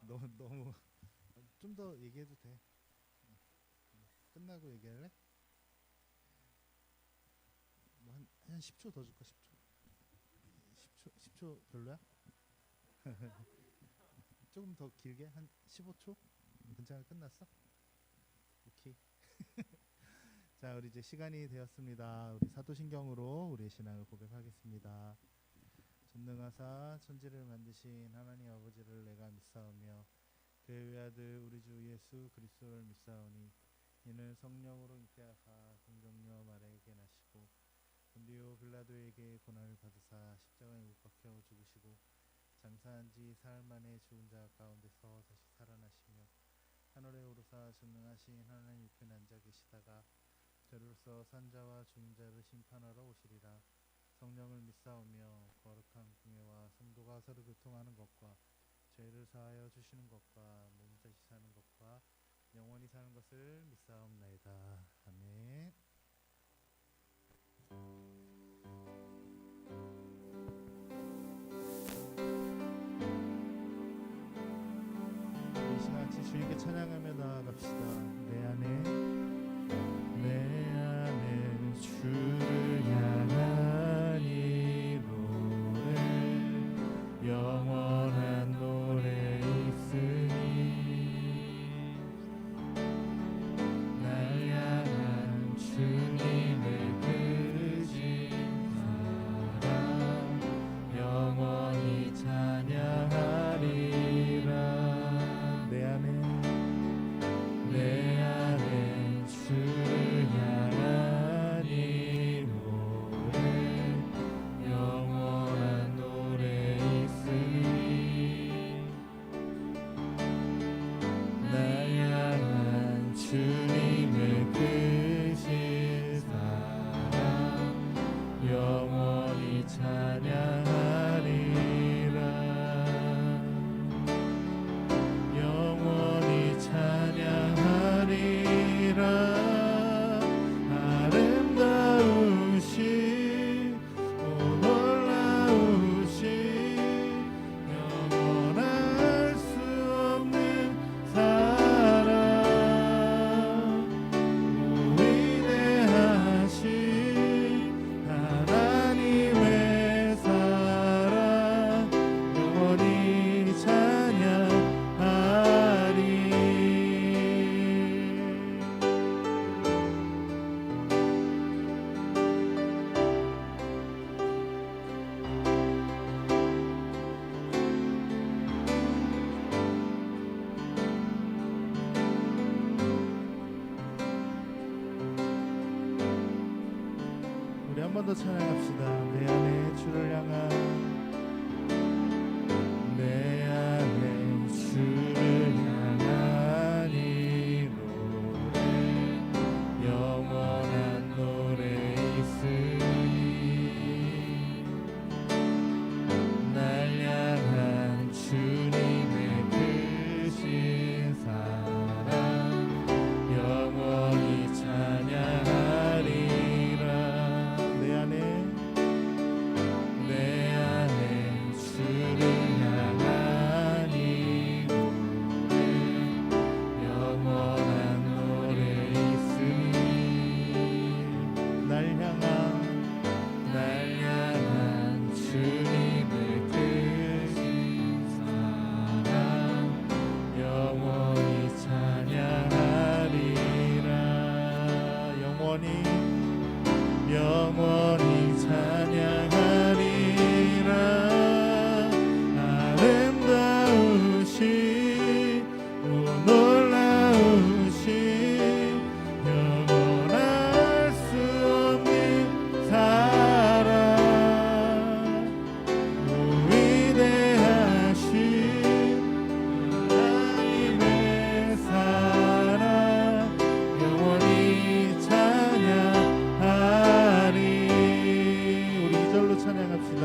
너무 좀 더 얘기해도 돼. 끝나고 얘기할래? 뭐한 10초 더 줄까? 10초 별로야? 조금 더 길게 한 15초? 괜찮아? 끝났어? 오케이. 자, 우리 이제 시간이 되었습니다. 우리 사도신경으로 우리의 신앙을 고백하겠습니다. 전능하사 천지를 만드신 하나님 아버지를 내가 믿사오며 그의 외아들 우리 주 예수 그리스도를 믿사오니 이는 성령으로 잉태하사 동정녀 마리아에게 나시고 본디오 빌라도에게 고난을 받으사 십자가에 못 박혀 죽으시고 장사한 지 사흘 만에 죽은 자 가운데서 다시 살아나시며 하늘에 오르사 전능하신 하나님 우편에 앉아 계시다가 저로서 산자와 죽은 자를 심판하러 오시리라. 성령을 믿사오며 거룩한 공예와 성도가 서로 교통하는 것과 죄를 사하여 주시는 것과 몸 다시 사는 것과 영원히 사는 것을 믿사옵나이다. 아멘. 이 시간 같이 주님께 찬양하며 나아갑시다. 내 안에 주를 향한 이 노래 영원한 노래 있으니 날 향한 주님의 그 진사랑 영원히 찬양하리라. 내 안에 주를 향한 이 노래 영원한 노래 있으니 날 향한 주님의 크신 사랑 영원히 찬양하리라. 영원히 찬양하리라. 아름다우신 오 놀라우신 영원할 수 없는 사랑 오 위대하신 하나님의 사랑 영원히 찬양하리. 우리 한 번 더 찬양합시다. 내 안에 주를 향한 내 안에 주를 향한 이 노래 영원한 노래 있으니 날 향한 주님의 크신 사랑 영원히 찬양하리라. 내 안에 주를 향한 이 노래 영원한 노래 있으니 날 향한 주님의 크신 사랑 영원히 찬양하리라. 영원히 찬양하리라. 아름다우신 오 놀라우신 영원할 수 없는 사랑 오 위대하신 하나님의 사랑 영원히 찬양하리. 우리 2절로 찬양합시다.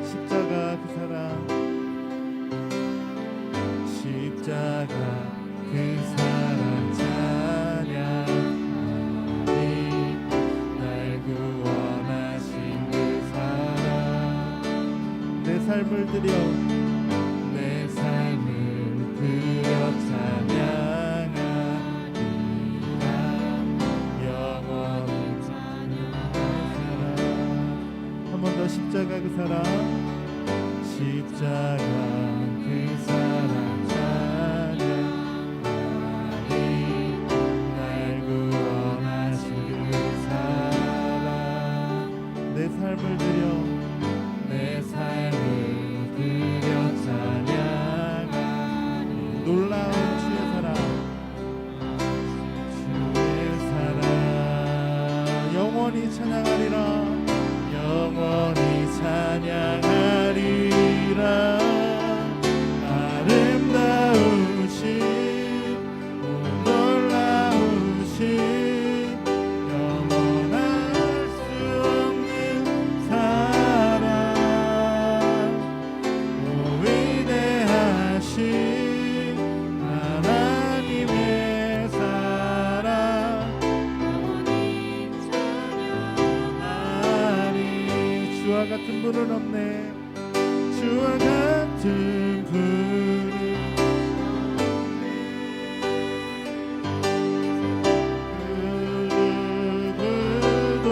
십자가 그 사랑 십자가 그 사랑 찬양하리. 날 구원하신 그 사랑 내 삶을 드려 영원히 찬양하리라. 영원히 찬양하리라. 아름다우신 놀라우신 영원할 수 없는 사랑 오 위대하신 하나님의 사랑 영원히 주와 같은 분은 없네. 주와 같은 분은 누구도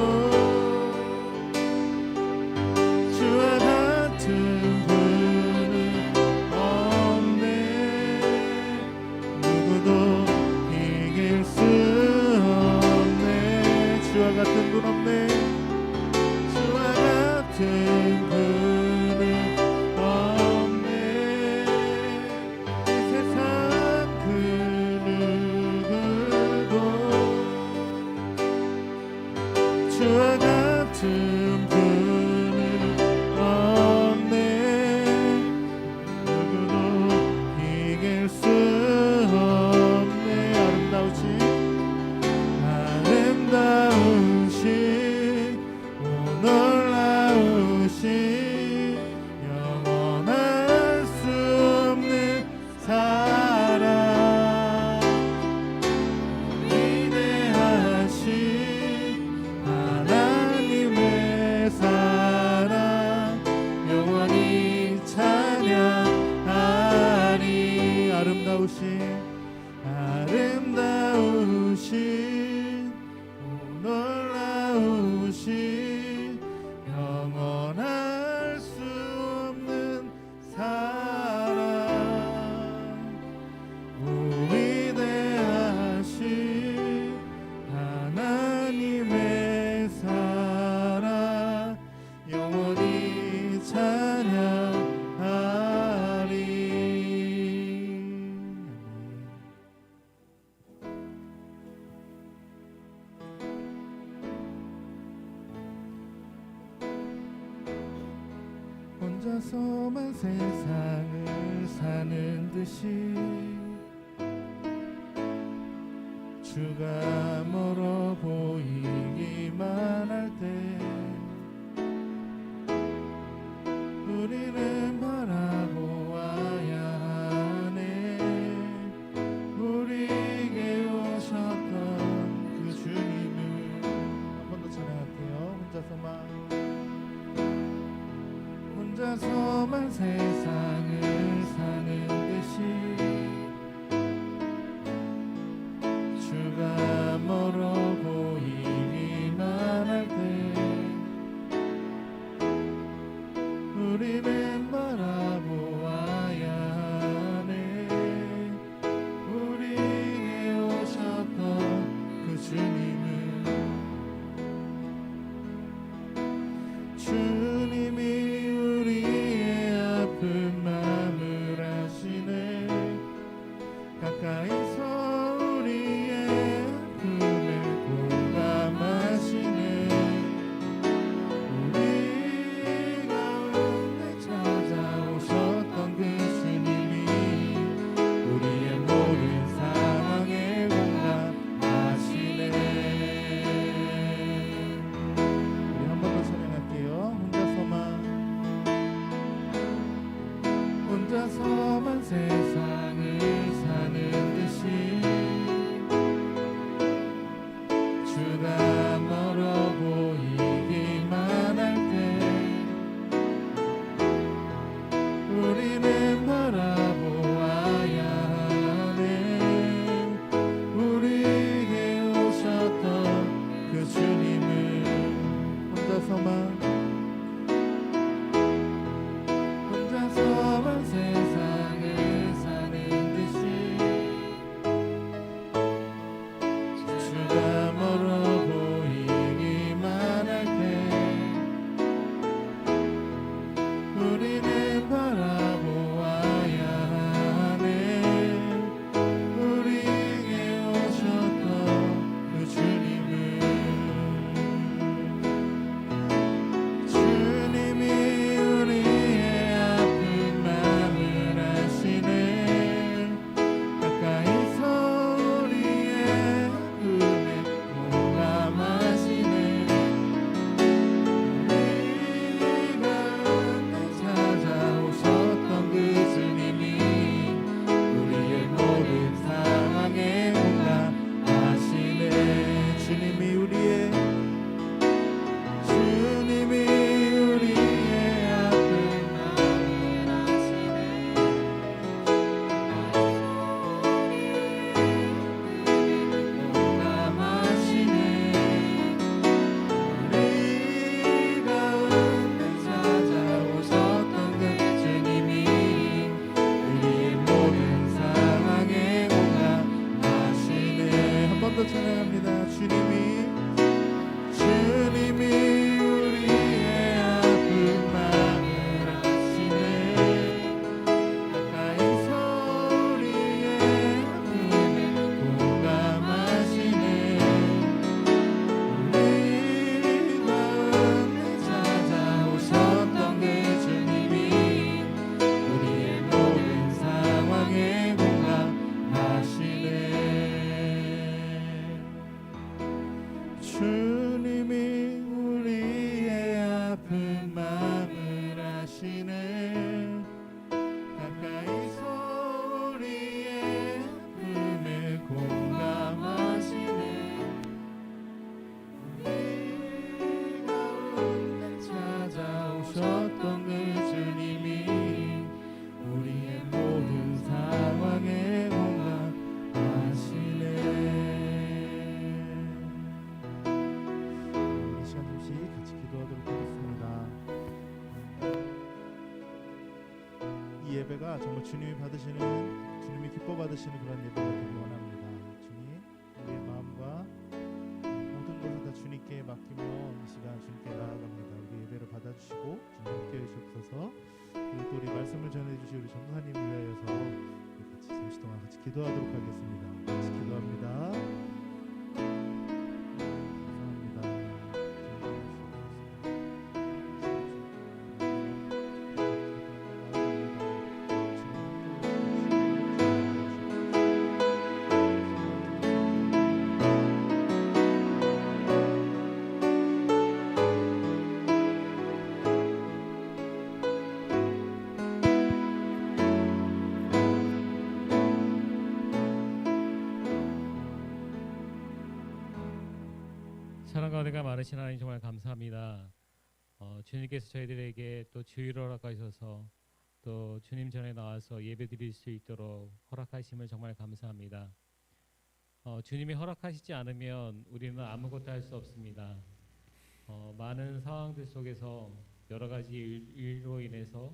주와 같은 분은 없네. 누구도 이길 수 없네. 주와 같은 분 없네. 주와 같은 분은 없네. 이 세상 그 누구도 주와 같은 분은 없네. 누구도 이길 수 없네. 아름다우신 오 놀라우신 영원할 수 없는 사랑 위대하신 하나님의 사랑 영원히 찬양하리. 아름다우신 오 놀라우신 영원할 수 없는 사랑 오 위대하신 하나님의 사랑 영원히 찬양하리. 혼자서만 세상을 사는 듯이 주가 멀어 보이기만 할 때 우리는 바라보아야 하네. 우리에게 오셨던 그 주님을 한 번 더 찬양할게요. 혼자서만 세상을 사는 듯이 주가 멀어 보이기만 할 때 우리는 바라보아야 하네. 우리에게 오셨던 그 주님을 주님이 우리의 아픈 마음을 아시네. 가까이서 우리의 아픔을 공감하시네. 우리 가운데 찾아오셨던 그 주님이 우리의 모든 상황에 공감하시네. 우리 한 번 더 찬양할게요. 혼자서만 세상을 사는 듯이 주가 멀어 보이기만 할 때 우리는 바라보아야 하네. 우리에게 오셨던 그 주님을 혼자서만 세상을 사는 정말 주님이 기뻐 받으시는 그런 예배가 되길 원합니다. 주님, 우리의 마음과 모든 것을 다 주님께 맡기며 이 시간 주님께 나아갑니다. 우리 예배를 받아주시고 주님 함께 해주시옵소서. 그리고 또 우리 말씀을 전해주신 우리 전도사님을 위하여서 우리 같이 잠시 동안 같이 기도하도록 하겠습니다. 같이 기도합니다. 사랑과 은혜가 많으신 하나님 정말 감사합니다. 주님께서 저희들에게 또 주의를 허락하셔서 또 주님 전에 나와서 예배드릴 수 있도록 허락하심을 정말 감사합니다. 주님이 허락하시지 않으면 우리는 아무것도 할 수 없습니다. 많은 상황들 속에서 여러 가지 일로 인해서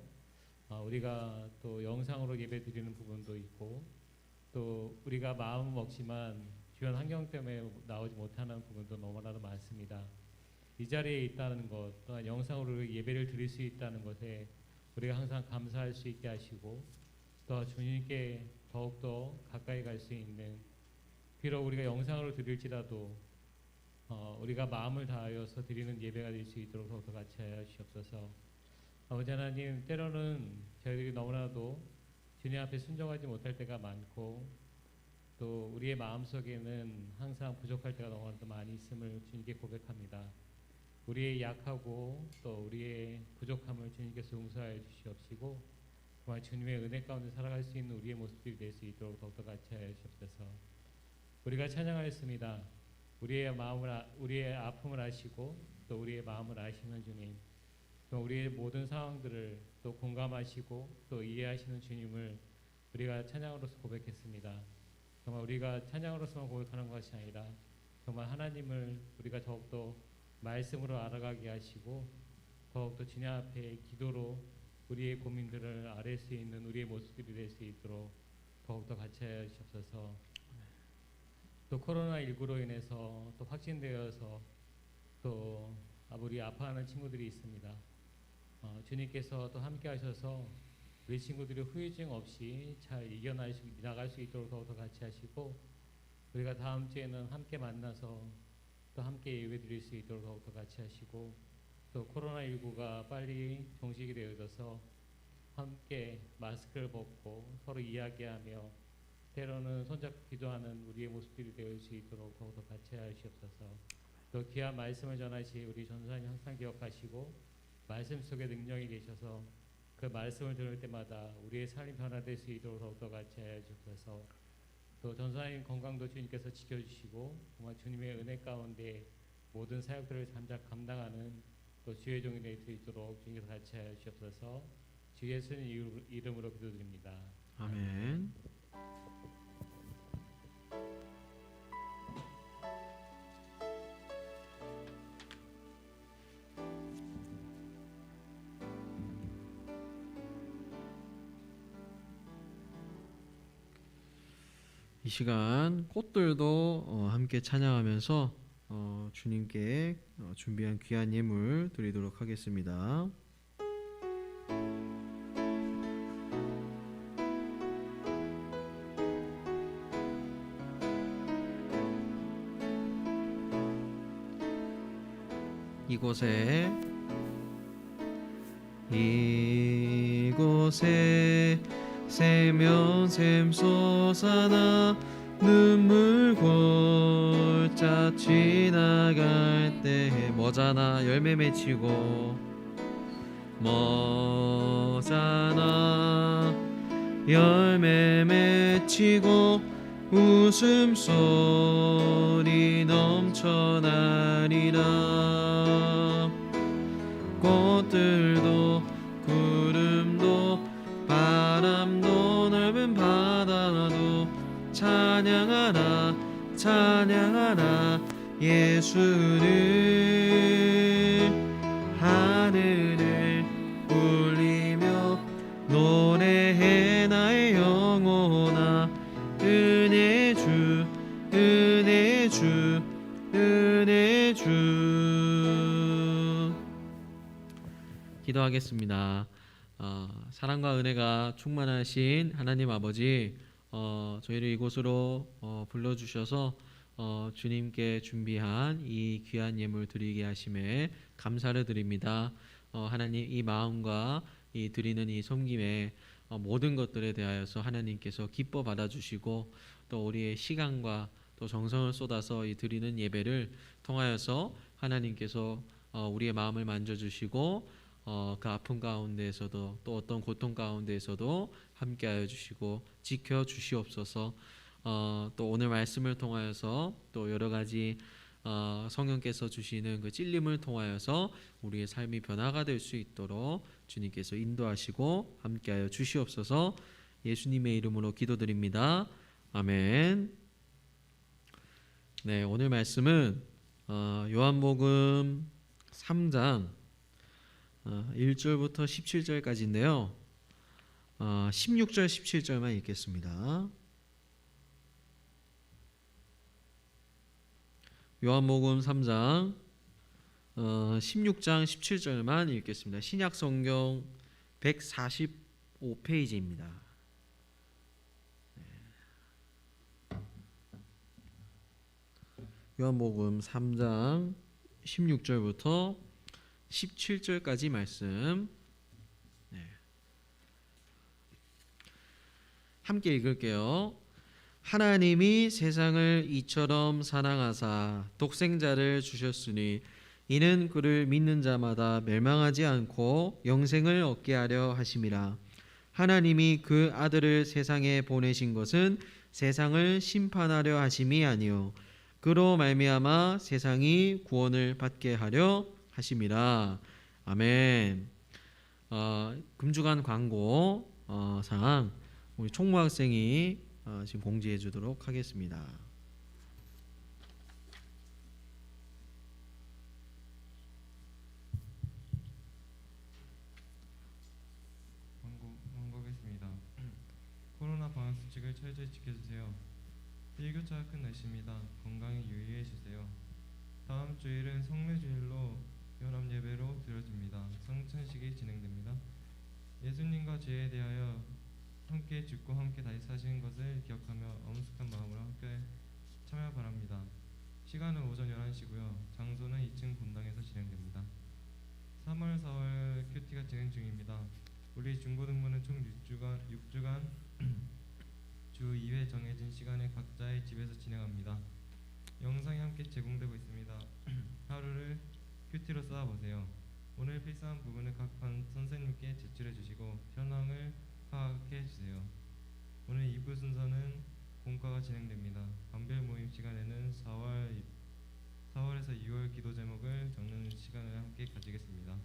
우리가 또 영상으로 예배드리는 부분도 있고 또 우리가 마음은 먹지만 주변 환경 때문에 나오지 못하는 부분도 너무나도 많습니다. 이 자리에 있다는 것 또한 영상으로 예배를 드릴 수 있다는 것에 우리가 항상 감사할 수 있게 하시고 또 주님께 더욱더 가까이 갈 수 있는, 비록 우리가 영상으로 드릴지라도 우리가 마음을 다하여서 드리는 예배가 될 수 있도록 더욱더 같이 하여 주시옵소서. 아버지 하나님, 때로는 저희들이 너무나도 주님 앞에 순종하지 못할 때가 많고 또 우리의 마음속에는 항상 부족할 때가 너무나도 많이 있음을 주님께 고백합니다. 우리의 약하고 또 우리의 부족함을 주님께서 용서하여 주시옵시고 정말 주님의 은혜 가운데 살아갈 수 있는 우리의 모습들이 될 수 있도록 더욱더 같이 하여 주옵소서. 우리가 찬양하였습니다. 우리의 아픔을 아시고 또 우리의 마음을 아시는 주님, 또 우리의 모든 상황들을 또 공감하시고 또 이해하시는 주님을 우리가 찬양으로서 고백했습니다. 정말 우리가 찬양으로서만 고백하는 것이 아니라 정말 하나님을 우리가 더욱더 말씀으로 알아가게 하시고 더욱더 주님 앞에 기도로 우리의 고민들을 아뢰 수 있는 우리의 모습들이 될 수 있도록 더욱더 같이 하여 주옵소서. 또 코로나19로 인해서 또 확진되어서 또 우리 아파하는 친구들이 있습니다. 주님께서 또 함께 하셔서 우리 친구들이 후유증 없이 잘 이겨나갈 수 있도록 더욱더 같이 하시고 우리가 다음 주에는 함께 만나서 또 함께 예배드릴 수 있도록 더욱더 같이 하시고 또 코로나19가 빨리 종식이 되어져서 함께 마스크를 벗고 서로 이야기하며 때로는 손잡고 기도하는 우리의 모습들이 되어질 수 있도록 더욱더 같이 하시옵소서. 또 귀한 말씀을 전하시 우리 전도사님 항상 기억하시고 말씀 속에 능력이 계셔서 그 말씀을 들을 때마다 우리의 삶이 변화될 수 있도록 더욱더 같이 하여 주옵소서. 또 전사님 건강도 주님께서 지켜주시고 정말 주님의 은혜 가운데 모든 사역들을 잠작 감당하는 또 주의 종이 될 수 있도록 주님께서 같이 하여 주옵소서. 주 예수님 이름으로 기도드립니다. 아멘. 이 시간 꽃들도 함께 찬양하면서 주님께 준비한 귀한 예물 드리도록 하겠습니다. 이곳에 세면 샘솟아나 눈물 골짜 지나갈 때 머잖아 열매 맺히고 머잖아 열매 맺히고 웃음소리 넘쳐나리라. 꽃들도 구름도 바람도 넓은 바다도 찬양하라 찬양하라 예수를. 하늘을 울리며 노래해 영혼아 은혜 주 은혜 주 은혜 주. 기도하겠습니다. 사랑과 은혜가 충만하신 하나님 아버지, 저희를 이곳으로 불러주셔서 주님께 준비한 이 귀한 예물 드리게 하심에 감사를 드립니다. 하나님, 이 마음과 이 드리는 이 섬김에 모든 것들에 대하여서 하나님께서 기뻐 받아주시고, 또 우리의 시간과 또 정성을 쏟아서 이 드리는 예배를 통하여서 하나님께서 우리의 마음을 만져주시고, 그 아픔 가운데에서도 또 어떤 고통 가운데에서도 함께하여 주시고 지켜 주시옵소서. 또 오늘 말씀을 통하여서 또 여러 가지 성령께서 주시는 그 찔림을 통하여서 우리의 삶이 변화가 될 수 있도록 주님께서 인도하시고 함께하여 주시옵소서. 예수님의 이름으로 기도드립니다. 아멘. 네, 오늘 말씀은 요한복음 3장 1절부터 17절까지인데요. 16절 17절만 읽겠습니다. 요한복음 3장 16장 17절만 읽겠습니다. 신약성경 145페이지입니다. 요한복음 3장 16절부터 17절까지 말씀 함께 읽을게요. 하나님이 세상을 이처럼 사랑하사 독생자를 주셨으니 이는 그를 믿는 자마다 멸망하지 않고 영생을 얻게 하려 하심이라. 하나님이 그 아들을 세상에 보내신 것은 세상을 심판하려 하심이 아니요 그로 말미암아 세상이 구원을 받게 하려 하심이라. 아멘. 금주간 광고 상 우리 총무학생이 지금 공지해 주도록 하겠습니다. 광고하겠습니다. 코로나 방역 수칙을 철저히 지켜주세요. 일교차가 큰 날씨입니다. 건강에 유의해 주세요. 다음 주일은 성례주일로 연합 예배로 드려집니다. 성찬식이 진행됩니다. 예수님과 죄에 대하여 함께 죽고 함께 다시 사시는 것을 기억하며 엄숙한 마음으로 함께 참여 바랍니다. 시간은 오전 11시고요. 장소는 2층 본당에서 진행됩니다. 3월, 4월 큐티가 진행 중입니다. 우리 중고등부는 총 6주간 주 2회 정해진 시간에 각자의 집에서 진행합니다. 영상이 함께 제공되고 있습니다. 하루를 큐티로 쌓아보세요. 오늘 필사한 부분을 각 반 선생님께 제출해 주시고 현황을 파악해 주세요. 오늘 2부 순서는 공과가 진행됩니다. 반별 모임 시간에는 4월에서 6월 기도 제목을 적는 시간을 함께 가지겠습니다.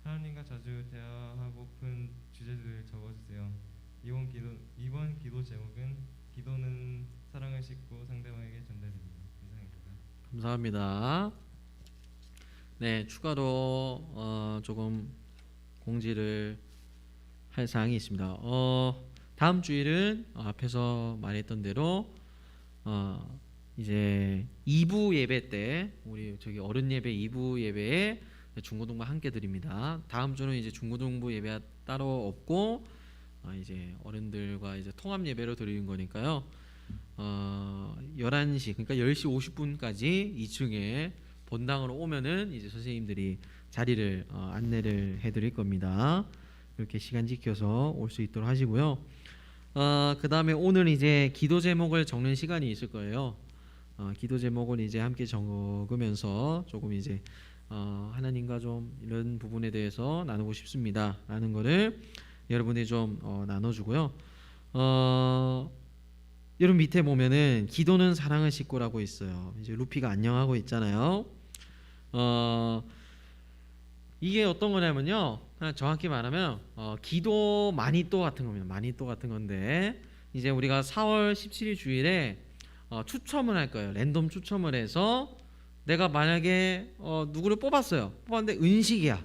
하나님과 자주 대화하고픈 주제들을 적어주세요. 이번 기도 제목은 기도는 사랑을 싣고 상대방에게 전달됩니다. 이상입니다. 감사합니다. 네, 추가로 조금 공지를 할 사항이 있습니다. 다음 주일은 앞에서 말했던 대로 이제 2부 예배 때 우리 저기 어른 예배 2부 예배에 중고등부 함께 드립니다. 다음 주는 이제 중고등부 예배 따로 없고 이제 어른들과 이제 통합 예배로 드리는 거니까요. 11시 그러니까 10시 50분까지 2층에 본당으로 오면은 이제 선생님들이 자리를 안내를 해드릴 겁니다. 이렇게 시간 지켜서 올 수 있도록 하시고요. 그 다음에 오늘 이제 기도 제목을 적는 시간이 있을 거예요. 기도 제목을 이제 함께 적으면서 조금 이제 하나님과 좀 이런 부분에 대해서 나누고 싶습니다 라는 거를 여러분이 좀 나눠주고요. 여러분 밑에 보면은 기도는 사랑을 싣고라고 있어요. 이제 루피가 안녕하고 있잖아요. 이게 어떤 거냐면요, 정확히 말하면 기도 마니또 같은 겁니다. 마니또 같은 건데 이제 우리가 4월 17일 주일에 추첨을 할 거예요. 랜덤 추첨을 해서 내가 만약에 누구를 뽑았어요. 뽑았는데 은식이야.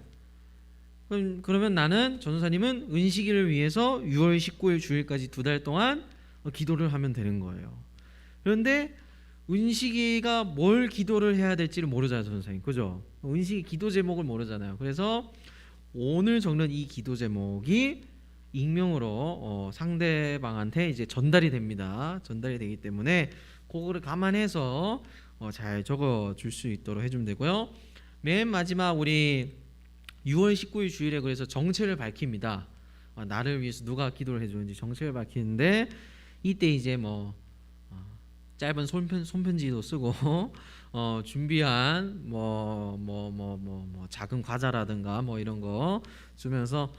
그러면 나는 전도사님은 은식이를 위해서 6월 19일 주일까지 2달 동안 기도를 하면 되는 거예요. 그런데 은식이가 뭘 기도를 해야 될지를 모르잖아요, 전도사님. 그죠? 은식이 기도 제목을 모르잖아요. 그래서 오늘 적는 이 기도 제목이 익명으로 상대방한테 이제 전달이 됩니다. 전달이 되기 때문에 그거를 감안해서 잘 적어 줄 수 있도록 해주면 되고요. 맨 마지막 우리 6월 19일 주일에 그래서 정체를 밝힙니다. 나를 위해서 누가 기도를 해주는지 정체를 밝히는데 이때 이제 뭐 짧은 손편지도 쓰고 준비한 뭐 작은 과자라든가 뭐 이런 거 주면서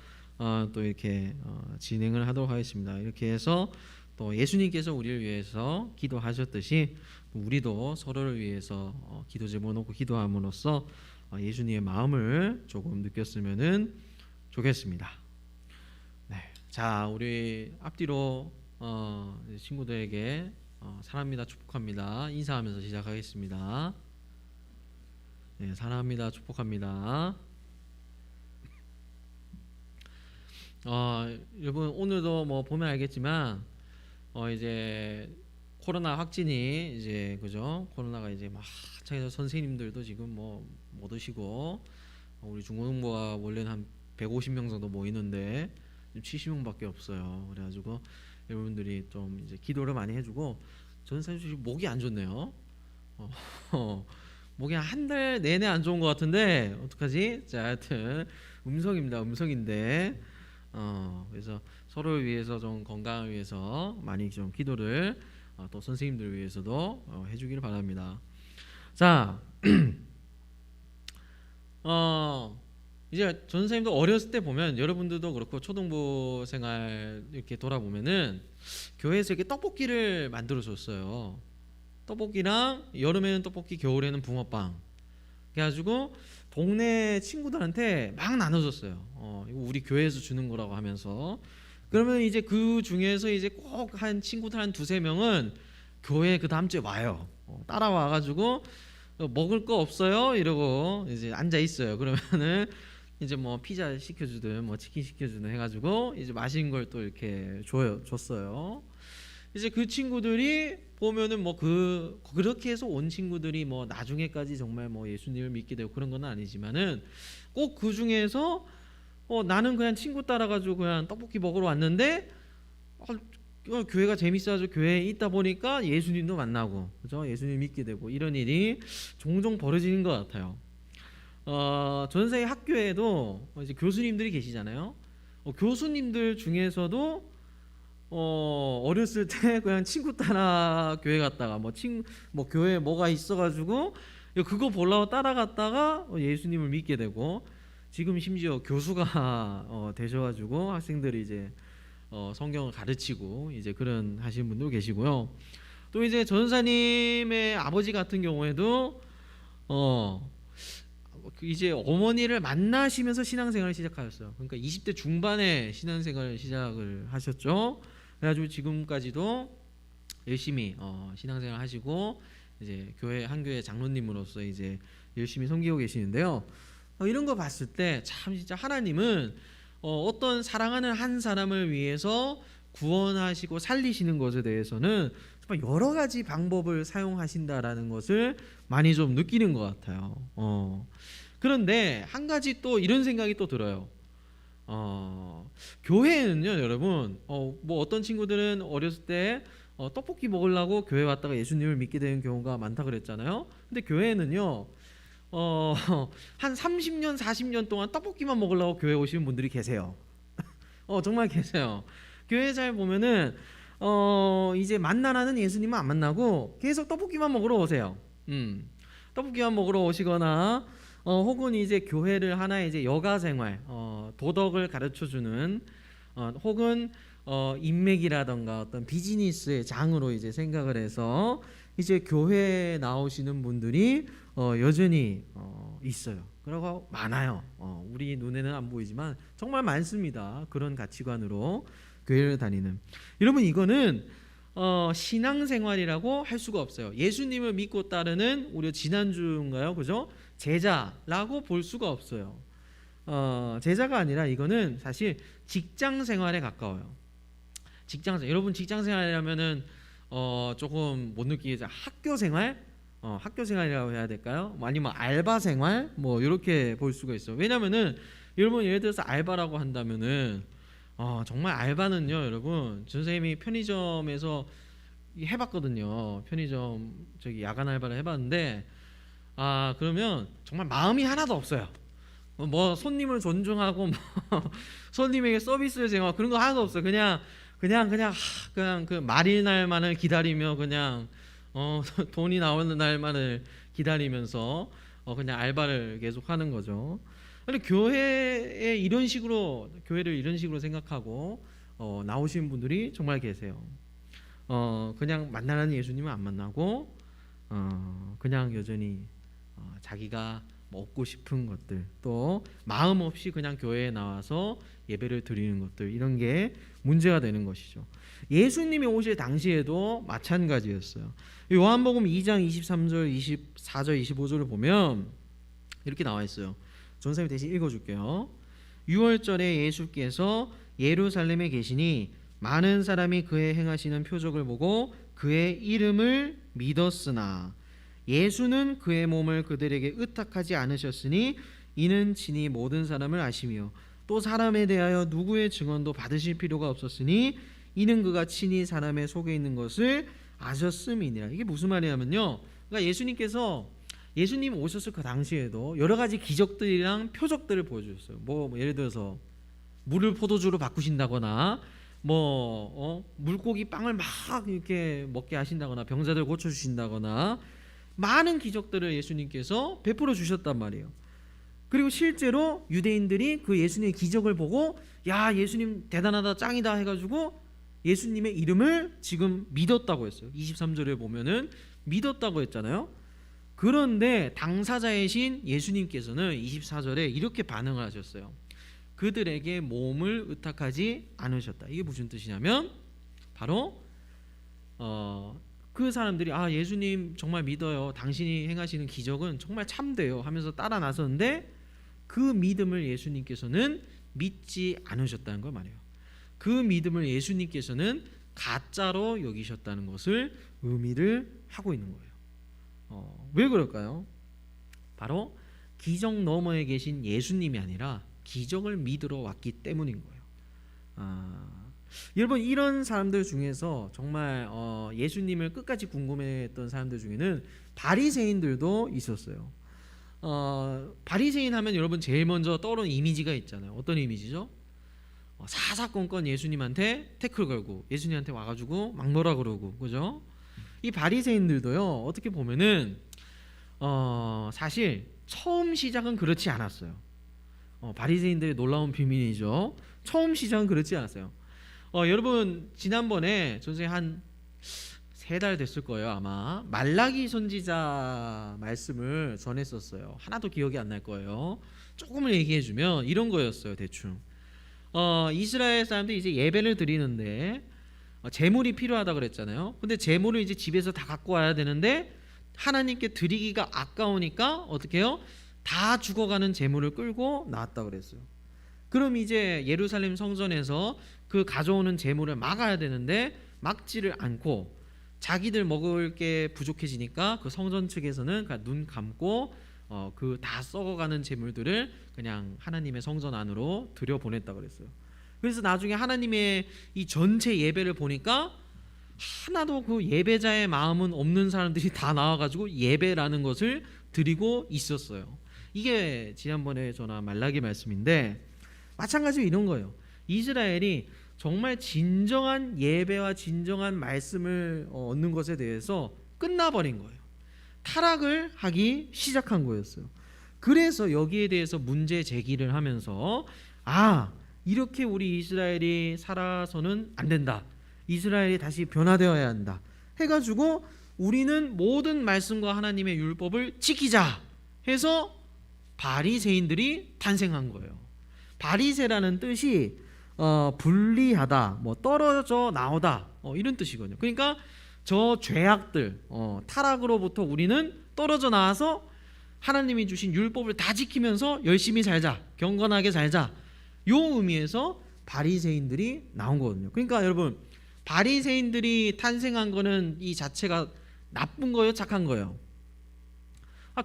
또 이렇게 진행을 하도록 하겠습니다. 이렇게 해서 또 예수님께서 우리를 위해서 기도하셨듯이 우리도 서로를 위해서 기도 제목 놓고 기도함으로써 예수님의 마음을 조금 느꼈으면은 좋겠습니다. 네, 자 우리 앞뒤로 친구들에게 사랑합니다, 축복합니다 인사하면서 시작하겠습니다. 네, 사랑합니다, 축복합니다. 여러분 오늘도 뭐 보면 알겠지만 이제 코로나 확진이 이제 그죠? 코로나가 이제 막 차에서 선생님들도 지금 뭐 못 오시고 우리 중고등부가 원래는 한 150명 정도 모이는데 지금 70명밖에 없어요. 그래가지고 여러분들이 좀 이제 기도를 많이 해주고 저는 사실 목이 안 좋네요. 목이 한 달 내내 안 좋은 것 같은데 어떡하지? 자, 하여튼 음성입니다. 음성인데 그래서 서로를 위해서 좀 건강을 위해서 많이 좀 기도를 또 선생님들을 위해서도 해주기를 바랍니다. 자, 이제 전 선생님도 어렸을 때 보면 여러분들도 그렇고 초등부 생활 이렇게 돌아보면은 교회에서 이렇게 떡볶이를 만들어 줬어요. 떡볶이랑 여름에는 떡볶이, 겨울에는 붕어빵. 그래가지고 동네 친구들한테 막 나눠줬어요. 이거 우리 교회에서 주는 거라고 하면서. 그러면 이제 그 중에서 이제 꼭 한 친구들 한 2-3명은 교회 그 다음 주에 와요. 따라와가지고 먹을 거 없어요? 이러고 이제 앉아 있어요. 그러면은 이제 뭐 피자 시켜주든 뭐 치킨 시켜주든 해가지고 이제 맛있는 걸 또 이렇게 줬어요. 이제 그 친구들이 보면은 뭐 그렇게 해서 온 친구들이 뭐 나중에까지 정말 뭐 예수님을 믿게 되고 그런 건 아니지만은 꼭 그 중에서 나는 그냥 친구 따라가지고 그냥 떡볶이 먹으러 왔는데 교회가 재밌어가지고 교회에 있다 보니까 예수님도 만나고 그죠? 예수님 믿게 되고 이런 일이 종종 벌어지는 것 같아요. 전세 학교에도 이제 교수님들이 계시잖아요. 교수님들 중에서도 어렸을 때 그냥 친구 따라 교회 갔다가 뭐 교회에 뭐가 있어가지고 그거 보려고 따라갔다가 예수님을 믿게 되고 지금 심지어 교수가 되셔가지고 학생들이 이제 성경을 가르치고 이제 그런 하시는 분도 계시고요. 또 이제 전사님의 아버지 같은 경우에도 이제 어머니를 만나시면서 신앙생활을 시작하셨어요. 그러니까 20대 중반에 신앙생활을 시작을 하셨죠. 그래가지고 지금까지도 열심히 신앙생활 하시고 이제 한 교회 장로님으로서 이제 열심히 섬기고 계시는데요. 이런 거 봤을 때 참 진짜 하나님은 어떤 사랑하는 한 사람을 위해서 구원하시고 살리시는 것에 대해서는 정말 여러 가지 방법을 사용하신다라는 것을 많이 좀 느끼는 것 같아요. 그런데 한 가지 또 이런 생각이 또 들어요. 교회는요, 여러분, 뭐 어떤 친구들은 어렸을 때 떡볶이 먹으려고 교회 왔다가 예수님을 믿게 되는 경우가 많다 그랬잖아요. 근데 교회는요, 한 30년, 40년 동안 떡볶이만 먹으려고 교회 오시는 분들이 계세요. 정말 계세요. 교회 잘 보면은 이제 만나라는 예수님은 안 만나고 계속 떡볶이만 먹으러 오세요. 떡볶이만 먹으러 오시거나 혹은 이제 교회를 하나의 이제 여가 생활, 도덕을 가르쳐 주는 혹은 인맥이라던가 어떤 비즈니스의 장으로 이제 생각을 해서 이제 교회에 나오시는 분들이 여전히 있어요. 그리고 많아요. 우리 눈에는 안 보이지만 정말 많습니다. 그런 가치관으로 교회를 다니는. 여러분 이거는 신앙생활이라고 할 수가 없어요. 예수님을 믿고 따르는 우리 지난주인가요, 그죠? 제자라고 볼 수가 없어요. 제자가 아니라 이거는 사실 직장 생활에 가까워요. 여러분 직장 생활이라면은 조금 못 느끼겠죠. 학교 생활, 학교 생활이라고 해야 될까요? 아니면 알바 생활, 뭐 이렇게 볼 수가 있어. 왜냐면은 여러분 예를 들어서 알바라고 한다면은 정말 알바는요, 여러분 선생님이 편의점에서 해봤거든요. 편의점 저기 야간 알바를 해봤는데 그러면 정말 마음이 하나도 없어요. 뭐 손님을 존중하고 뭐 손님에게 서비스를 제공하고 그런 거 하나도 없어요. 그냥 그 말일 날만을 기다리며 그냥 돈이 나오는 날만을 기다리면서 그냥 알바를 계속 하는 거죠. 근데 교회를 이런 식으로 생각하고 나오신 분들이 정말 계세요. 그냥 만나는 예수님은 안 만나고 그냥 여전히 자기가 먹고 싶은 것들, 또 마음 없이 그냥 교회에 나와서 예배를 드리는 것들, 이런 게 문제가 되는 것이죠. 예수님이 오실 당시에도 마찬가지였어요. 요한복음 2장 23절, 24절, 25절을 보면 이렇게 나와 있어요. 전사님 대신 읽어줄게요. 6월절에 예수께서 예루살렘에 계시니 많은 사람이 그의 행하시는 표적을 보고 그의 이름을 믿었으나 예수는 그의 몸을 그들에게 의탁하지 않으셨으니 이는 친히 모든 사람을 아시며 또 사람에 대하여 누구의 증언도 받으실 필요가 없었으니 이는 그가 친히 사람의 속에 있는 것을 아셨음이니라. 이게 무슨 말이냐면요, 그러니까 예수님 오셨을 그 당시에도 여러 가지 기적들이랑 표적들을 보여주셨어요. 뭐 예를 들어서 물을 포도주로 바꾸신다거나 물고기 빵을 막 이렇게 먹게 하신다거나 병자들 고쳐주신다거나 많은 기적들을 예수님께서 베풀어 주셨단 말이에요. 그리고 실제로 유대인들이 그 예수님의 기적을 보고 야, 예수님 대단하다, 짱이다 해가지고 예수님의 이름을 지금 믿었다고 했어요. 23절에 보면은 믿었다고 했잖아요. 그런데 당사자이신 예수님께서는 24절에 이렇게 반응을 하셨어요. 그들에게 몸을 의탁하지 않으셨다. 이게 무슨 뜻이냐면 바로 그 사람들이 예수님 정말 믿어요, 당신이 행하시는 기적은 정말 참돼요 하면서 따라 나섰는데 그 믿음을 예수님께서는 믿지 않으셨다는 걸 말해요. 그 믿음을 예수님께서는 가짜로 여기셨다는 것을 의미를 하고 있는 거예요. 왜 그럴까요? 바로 기적 너머에 계신 예수님이 아니라 기적을 믿으러 왔기 때문인 거예요. 여러분 이런 사람들 중에서 정말 예수님을 끝까지 궁금해했던 사람들 중에는 바리새인들도 있었어요. 바리새인 하면 여러분 제일 먼저 떠오르는 이미지가 있잖아요. 어떤 이미지죠? 사사건건 예수님한테 태클 걸고 예수님한테 와가지고 막 뭐라 그러고, 그죠? 이 바리새인들도요, 어떻게 보면은 사실 처음 시작은 그렇지 않았어요. 바리새인들의 놀라운 비밀이죠. 처음 시작은 그렇지 않았어요. 여러분 지난번에 선생님 한 3달 됐을 거예요 아마. 말라기 선지자 말씀을 전했었어요. 하나도 기억이 안 날 거예요. 조금을 얘기해주면 이런 거였어요. 대충 이스라엘 사람들이 이제 예배를 드리는데 제물이 필요하다 그랬잖아요. 근데 제물을 이제 집에서 다 갖고 와야 되는데 하나님께 드리기가 아까우니까 어떻게 해요? 다 죽어가는 제물을 끌고 나왔다 그랬어요. 그럼 이제 예루살렘 성전에서 그 가져오는 제물을 막아야 되는데 막지를 않고 자기들 먹을 게 부족해지니까 그 성전 측에서는 그냥 눈 감고 그 다 썩어가는 제물들을 그냥 하나님의 성전 안으로 들여보냈다 그랬어요. 그래서 나중에 하나님의 이 전체 예배를 보니까 하나도 그 예배자의 마음은 없는 사람들이 다 나와가지고 예배라는 것을 드리고 있었어요. 이게 지난번에 전한 말라기 말씀인데 마찬가지로 이런 거예요. 이스라엘이 정말 진정한 예배와 진정한 말씀을 얻는 것에 대해서 끝나버린 거예요. 타락을 하기 시작한 거였어요. 그래서 여기에 대해서 문제 제기를 하면서 이렇게 우리 이스라엘이 살아서는 안 된다, 이스라엘이 다시 변화되어야 한다 해가지고 우리는 모든 말씀과 하나님의 율법을 지키자 해서 바리새인들이 탄생한 거예요. 바리새라는 뜻이 분리하다, 떨어져 나오다, 이런 뜻이거든요. 그러니까 저 죄악들, 타락으로부터 우리는 떨어져 나와서 하나님이 주신 율법을 다 지키면서 열심히 살자, 경건하게 살자. 요 의미에서 바리새인들이 나온 거거든요. 그러니까 여러분, 바리새인들이 탄생한 거는 이 자체가 나쁜 거예요, 착한 거예요?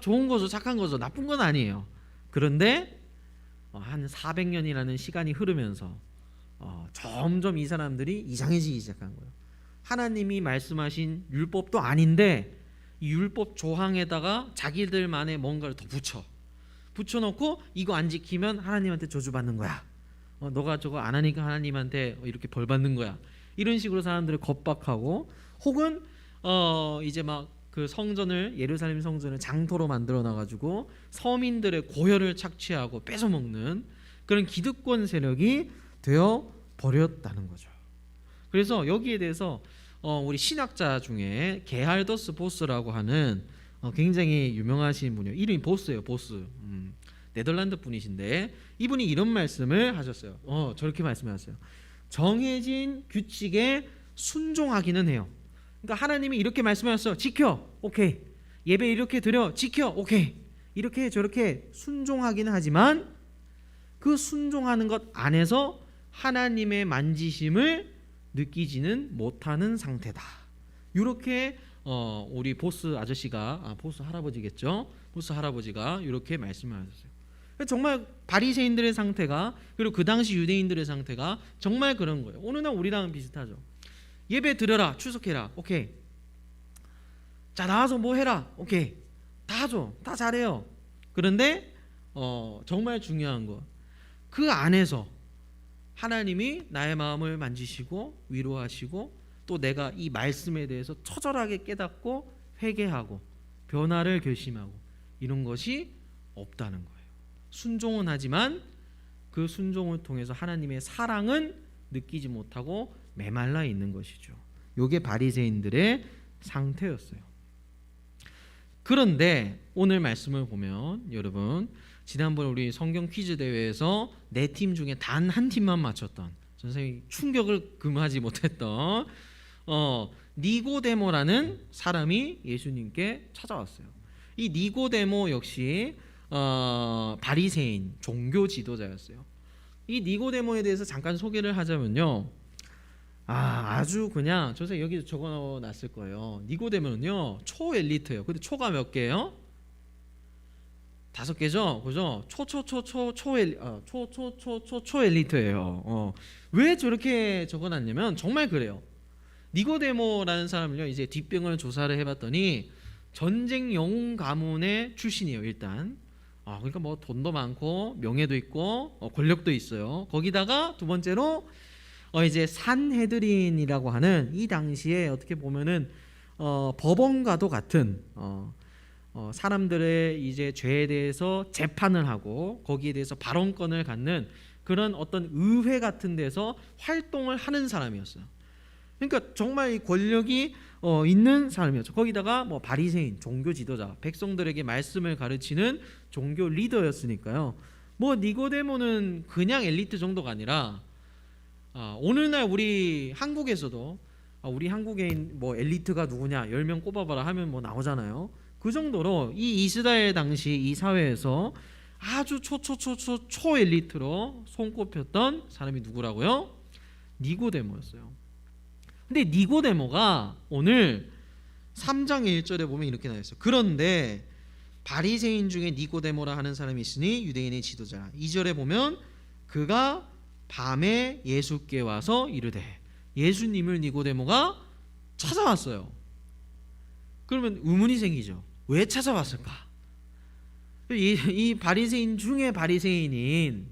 좋은 거죠, 착한 거죠. 나쁜 건 아니에요. 그런데 한 400년이라는 시간이 흐르면서 점점 이 사람들이 이상해지기 시작한 거예요. 하나님이 말씀하신 율법도 아닌데 이 율법 조항에다가 자기들만의 뭔가를 더 붙여놓고 이거 안 지키면 하나님한테 저주받는 거야. 너가 저거 안 하니까 하나님한테 이렇게 벌 받는 거야. 이런 식으로 사람들을 겁박하고, 혹은 이제 막 그 성전을, 예루살렘 성전을 장터로 만들어 놔가지고 서민들의 고혈을 착취하고 뺏어먹는 그런 기득권 세력이 되어 버렸다는 거죠. 그래서 여기에 대해서 우리 신학자 중에 게할더스 보스라고 하는 굉장히 유명하신 분이에요. 이름이 보스예요, 보스. 네덜란드 분이신데 이분이 이런 말씀을 하셨어요. 저렇게 말씀하셨어요. 정해진 규칙에 순종하기는 해요. 그러니까 하나님이 이렇게 말씀하셨어, 지켜, 오케이. 예배 이렇게 드려, 지켜, 오케이. 이렇게 저렇게 순종하기는 하지만 그 순종하는 것 안에서 하나님의 만지심을 느끼지는 못하는 상태다. 이렇게 우리 보스 아저씨가, 보스 할아버지겠죠? 보스 할아버지가 이렇게 말씀을 하셨어요. 정말 바리새인들의 상태가, 그리고 그 당시 유대인들의 상태가 정말 그런 거예요. 오늘날 우리랑은 비슷하죠. 예배 드려라, 출석해라, 오케이. 자, 나와서 뭐 해라, 오케이. 다 하죠, 다 잘해요. 그런데 정말 중요한 거, 그 안에서 하나님이 나의 마음을 만지시고 위로하시고 또 내가 이 말씀에 대해서 처절하게 깨닫고 회개하고 변화를 결심하고 이런 것이 없다는 거예요. 순종은 하지만 그 순종을 통해서 하나님의 사랑은 느끼지 못하고 메말라 있는 것이죠. 이게 바리새인들의 상태였어요. 그런데 오늘 말씀을 보면 여러분, 지난번 우리 성경 퀴즈 대회에서 4팀 중에 단 한 팀만 맞췄던, 선생님이 충격을 금하지 못했던 니고데모라는 사람이 예수님께 찾아왔어요. 이 니고데모 역시 바리새인 종교 지도자였어요. 이 니고데모에 대해서 잠깐 소개를 하자면요, 아주 그냥 선생님 여기 적어놨을 거예요. 니고데모는요 초엘리트예요. 근데 초가 몇 개예요? 5개죠, 그죠? 초엘리트예요. 왜 저렇게 적어놨냐면 정말 그래요. 니고데모라는 사람은요, 이제 뒷병을 조사를 해봤더니 전쟁 영웅 가문의 출신이에요. 일단 그러니까 뭐 돈도 많고 명예도 있고 권력도 있어요. 거기다가 두 번째로 이제 산헤드린이라고 하는 이 당시에 어떻게 보면은 법원과도 같은 사람들의 이제 죄에 대해서 재판을 하고 거기에 대해서 발언권을 갖는 그런 어떤 의회 같은 데서 활동을 하는 사람이었어요. 그러니까 정말 이 권력이 있는 사람이었죠. 거기다가 뭐 바리새인, 종교 지도자, 백성들에게 말씀을 가르치는 종교 리더였으니까요. 뭐 니고데모는 그냥 엘리트 정도가 아니라 오늘날 우리 한국에서도 우리 한국에 뭐 엘리트가 누구냐 10명 꼽아봐라 하면 뭐 나오잖아요. 그 정도로 이 이스라엘 당시 이 사회에서 아주 초 엘리트로 손꼽혔던 사람이 누구라고요? 니고데모였어요. 근데 니고데모가 오늘 3장 1절에 보면 이렇게 나와 있어요. 그런데 바리새인 중에 니고데모라 하는 사람이 있으니 유대인의 지도자라. 2절에 보면 그가 밤에 예수께 와서 이르되, 예수님을 니고데모가 찾아왔어요. 그러면 의문이 생기죠. 왜 찾아왔을까? 이 바리새인 중에 바리새인인,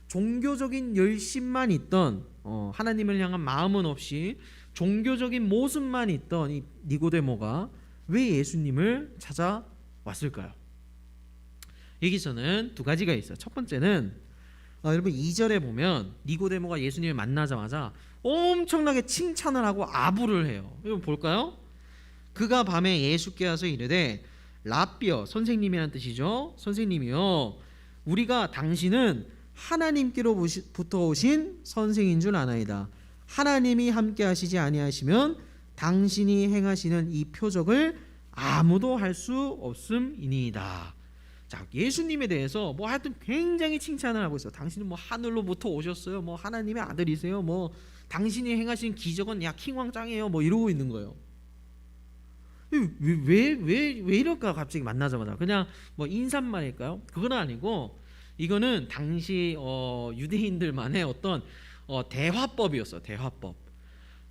종교적인 열심만 있던, 하나님을 향한 마음은 없이 종교적인 모습만 있던 이 니고데모가 왜 예수님을 찾아왔을까요? 여기서는 두 가지가 있어요. 첫 번째는 여러분 2절에 보면 니고데모가 예수님을 만나자마자 엄청나게 칭찬을 하고 아부를 해요. 여러분 볼까요? 그가 밤에 예수께 와서 이르되, 라비어, 선생님이라는 뜻이죠. 선생님이요, 우리가 당신은 하나님께로부터 오신 선생인 줄 아나이다. 하나님이 함께 하시지 아니하시면 당신이 행하시는 이 표적을 아무도 할 수 없음이니이다. 자, 예수님에 대해서 뭐 하여튼 굉장히 칭찬을 하고 있어. 당신은 뭐 하늘로부터 오셨어요. 뭐 하나님의 아들이세요. 뭐 당신이 행하신 기적은 야 킹왕 짱이에요. 뭐 이러고 있는 거예요. 왜 이럴까 갑자기 만나자마자 그냥 뭐 인사말일까요? 그건 아니고 이거는 당시 유대인들만의 어떤 대화법이었어. 대화법.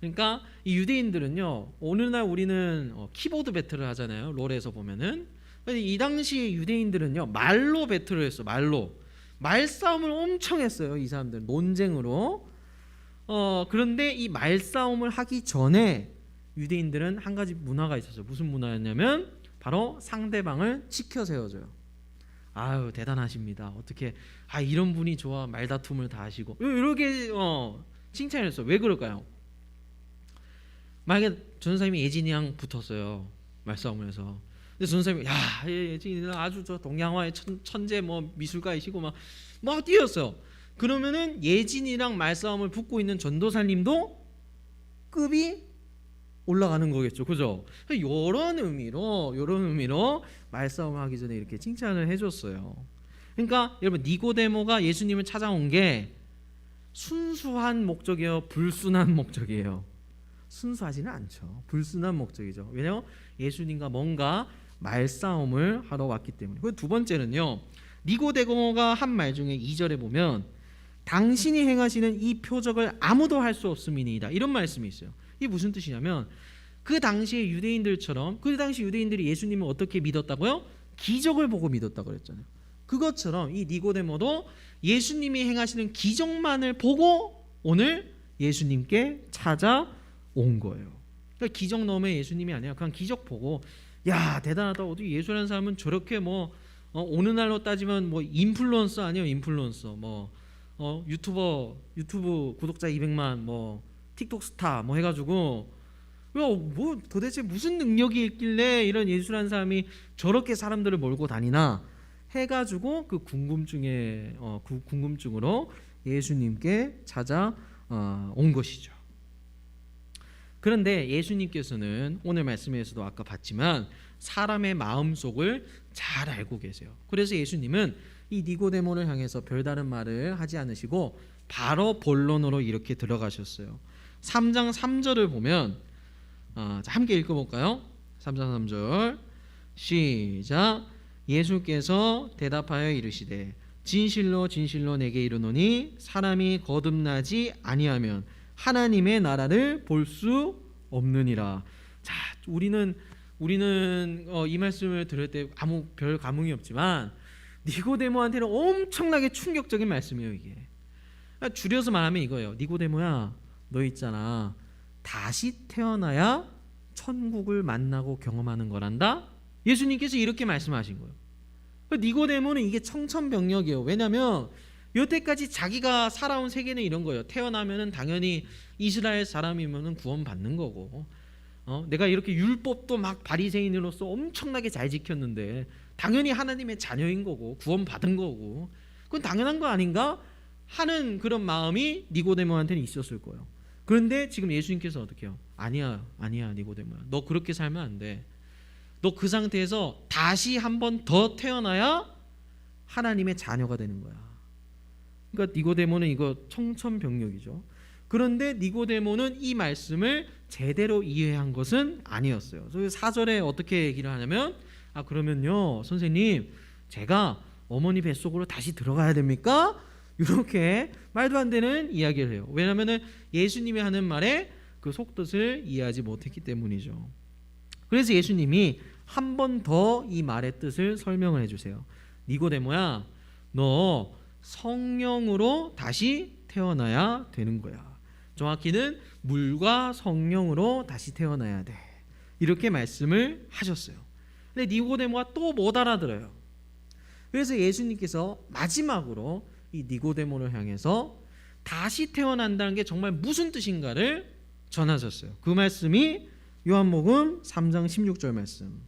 그러니까 이 유대인들은요, 오늘날 우리는 키보드 배틀을 하잖아요. 롤에서 보면은. 근데 이 당시 유대인들은요 말로 배틀을 했어. 말로 말싸움을 엄청 했어요. 이 사람들은 논쟁으로. 그런데 이 말싸움을 하기 전에 유대인들은 한 가지 문화가 있었어요. 무슨 문화였냐면 바로 상대방을 치켜 세워줘요. 아유 대단하십니다. 어떻게 이런 분이 좋아 말다툼을 다 하시고 이렇게 칭찬했어. 왜 그럴까요? 만약에 전사님이 예진이랑 붙었어요. 말싸움을 해서. 근데 전사님이 야 예진이는 아주 저 동양화의 천재 뭐 미술가이시고 막 뛰었어요. 그러면은 예진이랑 말싸움을 붙고 있는 전도사님도 급이 올라가는 거겠죠, 그죠? 이런 의미로 말싸움을 하기 전에 이렇게 칭찬을 해줬어요. 그러니까 여러분 니고데모가 예수님을 찾아온 게 순수한 목적이에요, 불순한 목적이에요? 순수하지는 않죠. 불순한 목적이죠. 왜냐하면 예수님과 뭔가 말싸움을 하러 왔기 때문에. 그리고 두 번째는요, 니고데모가 한 말 중에 2절에 보면 당신이 행하시는 이 표적을 아무도 할 수 없음이니이다, 이런 말씀이 있어요. 이게 무슨 뜻이냐면 그 당시의 유대인들처럼 그 당시 유대인들이 예수님을 어떻게 믿었다고요? 기적을 보고 믿었다고 그랬잖아요. 그것처럼 이 니고데모도 예수님이 행하시는 기적만을 보고 오늘 예수님께 찾아온 거예요. 그러니까 기적 넘의 예수님이 아니라 그냥 기적 보고 야 대단하다. 어떻게 예수라는 사람은 저렇게 뭐 오늘날로 따지면 뭐 인플루언서 아니에요? 인플루언서 뭐 유튜브 구독자 200만 뭐 틱톡 스타 뭐 해가지고 뭐 도대체 무슨 능력이 있길래 이런 예수라는 사람이 저렇게 사람들을 몰고 다니나 해가지고 그 궁금증으로 예수님께 찾아온 것이죠. 그런데 예수님께서는 오늘 말씀에서도 아까 봤지만 사람의 마음속을 잘 알고 계세요. 그래서 예수님은 이 니고데모를 향해서 별다른 말을 하지 않으시고 바로 본론으로 이렇게 들어가셨어요. 3장 3절을 보면 함께 읽어볼까요? 3장 3절 시작. 예수께서 대답하여 이르시되 진실로 진실로 내게 이르노니 사람이 거듭나지 아니하면 하나님의 나라를 볼 수 없느니라. 자, 우리는 이 말씀을 들을 때 아무 별 감흥이 없지만 니고데모한테는 엄청나게 충격적인 말씀이에요. 이게 줄여서 말하면 이거예요. 니고데모야, 너 있잖아, 다시 태어나야 천국을 만나고 경험하는 거란다. 예수님께서 이렇게 말씀하신 거예요. 니고데모는 이게 청천벽력이에요. 왜냐하면 여태까지 자기가 살아온 세계는 이런 거예요. 태어나면은 당연히 이스라엘 사람이면은 구원받는 거고, 내가 이렇게 율법도 막 바리새인으로서 엄청나게 잘 지켰는데 당연히 하나님의 자녀인 거고 구원받은 거고 그건 당연한 거 아닌가 하는 그런 마음이 니고데모한테는 있었을 거예요. 그런데 지금 예수님께서 어떻게 해요? 아니야 니고데모야, 너 그렇게 살면 안 돼. 너 그 상태에서 다시 한 번 더 태어나야 하나님의 자녀가 되는 거야. 그러니까 니고데모는 이거 청천벽력이죠. 그런데 니고데모는 이 말씀을 제대로 이해한 것은 아니었어요. 그래서 4절에 어떻게 얘기를 하냐면 그러면요 선생님, 제가 어머니 뱃속으로 다시 들어가야 됩니까? 이렇게 말도 안 되는 이야기를 해요. 왜냐하면 예수님이 하는 말에 그 속뜻을 이해하지 못했기 때문이죠. 그래서 예수님이 한 번 더 이 말의 뜻을 설명을 해주세요. 니고데모야, 너 성령으로 다시 태어나야 되는 거야. 정확히는 물과 성령으로 다시 태어나야 돼. 이렇게 말씀을 하셨어요. 근데 니고데모가 또 못 알아들어요. 그래서 예수님께서 마지막으로 이 니고데모를 향해서 다시 태어난다는 게 정말 무슨 뜻인가를 전하셨어요. 그 말씀이 요한복음 3장 16절 말씀.